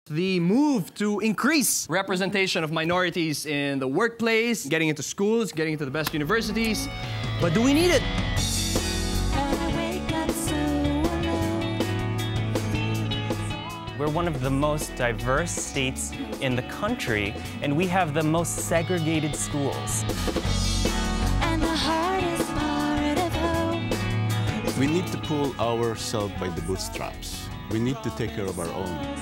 the move to increase representation of minorities in the workplace, getting into schools, getting into the best universities. But do we need it? We're one of the most diverse states in the country, and we have the most segregated schools. And the hardest part of hope. We need to pull ourselves by the bootstraps. We need to take care of our own.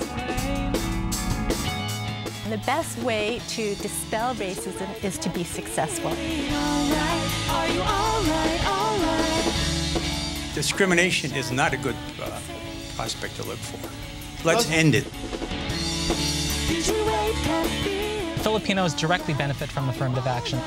The best way to dispel racism is to be successful. Are you all right? Discrimination is not a good prospect to look for. Let's end it. Filipinos directly benefit from affirmative action.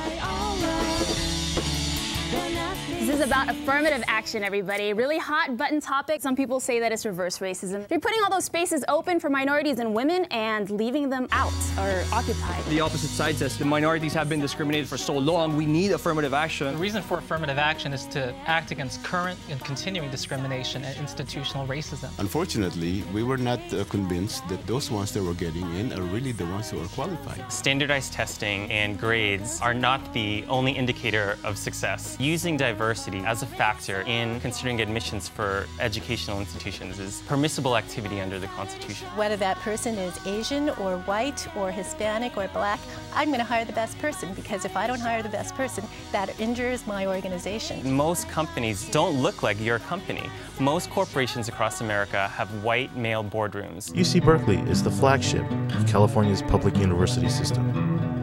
This is about affirmative action, everybody. Really hot button topic. Some people say that it's reverse racism. You're putting all those spaces open for minorities and women and leaving them out or occupied. The opposite side says the minorities have been discriminated for so long, we need affirmative action. The reason for affirmative action is to act against current and continuing discrimination and institutional racism. Unfortunately, we were not convinced that those ones that were getting in are really the ones who are qualified. Standardized testing and grades are not the only indicator of success. Using diversity as a factor in considering admissions for educational institutions is permissible activity under the Constitution. Whether that person is Asian or white or Hispanic or black, I'm going to hire the best person, because if I don't hire the best person, that injures my organization. Most companies don't look like your company. Most corporations across America have white male boardrooms. UC Berkeley is the flagship of California's public university system.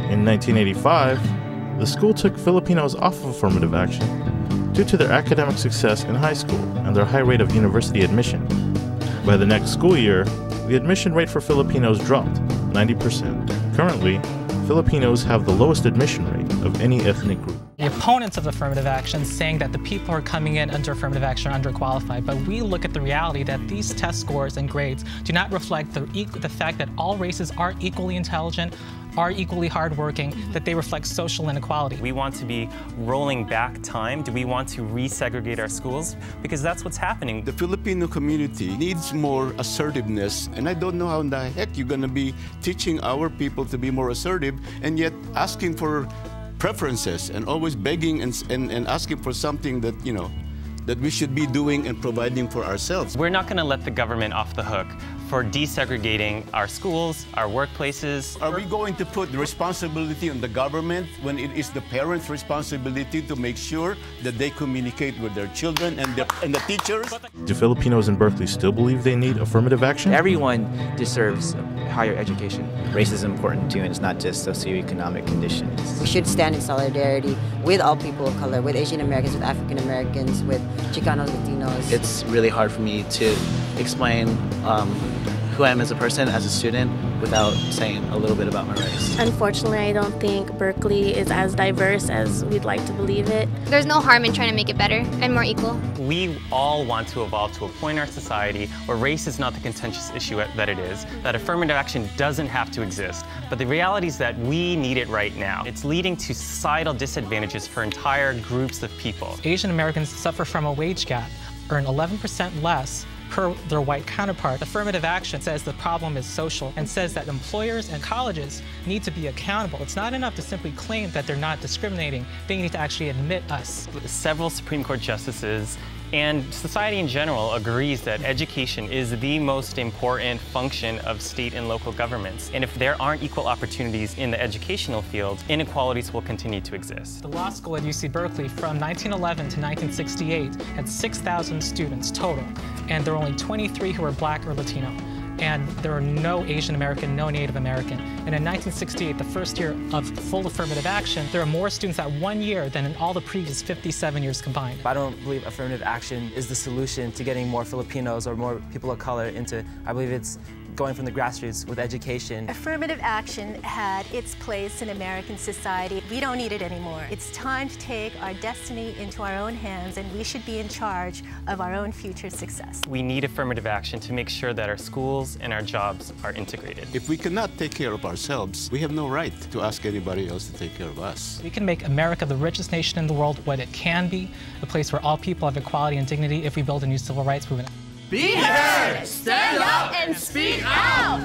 In 1985, the school took Filipinos off of affirmative action due to their academic success in high school and their high rate of university admission. By the next school year, the admission rate for Filipinos dropped 90%. Currently, Filipinos have the lowest admission rate of any ethnic group. The opponents of affirmative action saying that the people who are coming in under affirmative action are underqualified, but we look at the reality that these test scores and grades do not reflect the fact that all races are equally intelligent, are equally hardworking, that they reflect social inequality. We want to be rolling back time. Do we want to resegregate our schools? Because that's what's happening. The Filipino community needs more assertiveness, and I don't know how in the heck you're going to be teaching our people to be more assertive and yet asking for preferences and always begging and asking for something that, you know, that we should be doing and providing for ourselves. We're not going to let the government off the hook for desegregating our schools, our workplaces. Are we going to put the responsibility on the government when it is the parents' responsibility to make sure that they communicate with their children and the teachers? Do Filipinos in Berkeley still believe they need affirmative action? Everyone deserves higher education. Race is important too, and it's not just socioeconomic conditions. We should stand in solidarity with all people of color, with Asian Americans, with African Americans, with Chicanos, Latinos. It's really hard for me to explain who I am as a person, as a student, without saying a little bit about my race. Unfortunately, I don't think Berkeley is as diverse as we'd like to believe it. There's no harm in trying to make it better and more equal. We all want to evolve to a point in our society where race is not the contentious issue that it is, that affirmative action doesn't have to exist, but the reality is that we need it right now. It's leading to societal disadvantages for entire groups of people. Asian Americans suffer from a wage gap, earn 11% less per their white counterpart. Affirmative action says the problem is social and says that employers and colleges need to be accountable. It's not enough to simply claim that they're not discriminating. They need to actually admit us. Several Supreme Court justices and society in general agrees that education is the most important function of state and local governments. And if there aren't equal opportunities in the educational field, inequalities will continue to exist. The law school at UC Berkeley from 1911 to 1968 had 6,000 students total, and there were only 23 who were black or Latino. And there were no Asian American, no Native American. And in 1968, the first year of full affirmative action, there were more students that 1 year than in all the previous 57 years combined. I don't believe affirmative action is the solution to getting more Filipinos or more people of color into, I believe it's going from the grassroots with education. Affirmative action had its place in American society. We don't need it anymore. It's time to take our destiny into our own hands, and we should be in charge of our own future success. We need affirmative action to make sure that our schools and our jobs are integrated. If we cannot take care of ourselves, we have no right to ask anybody else to take care of us. We can make America the richest nation in the world, what it can be, a place where all people have equality and dignity if we build a new civil rights movement. Be heard! Stand up and speak out!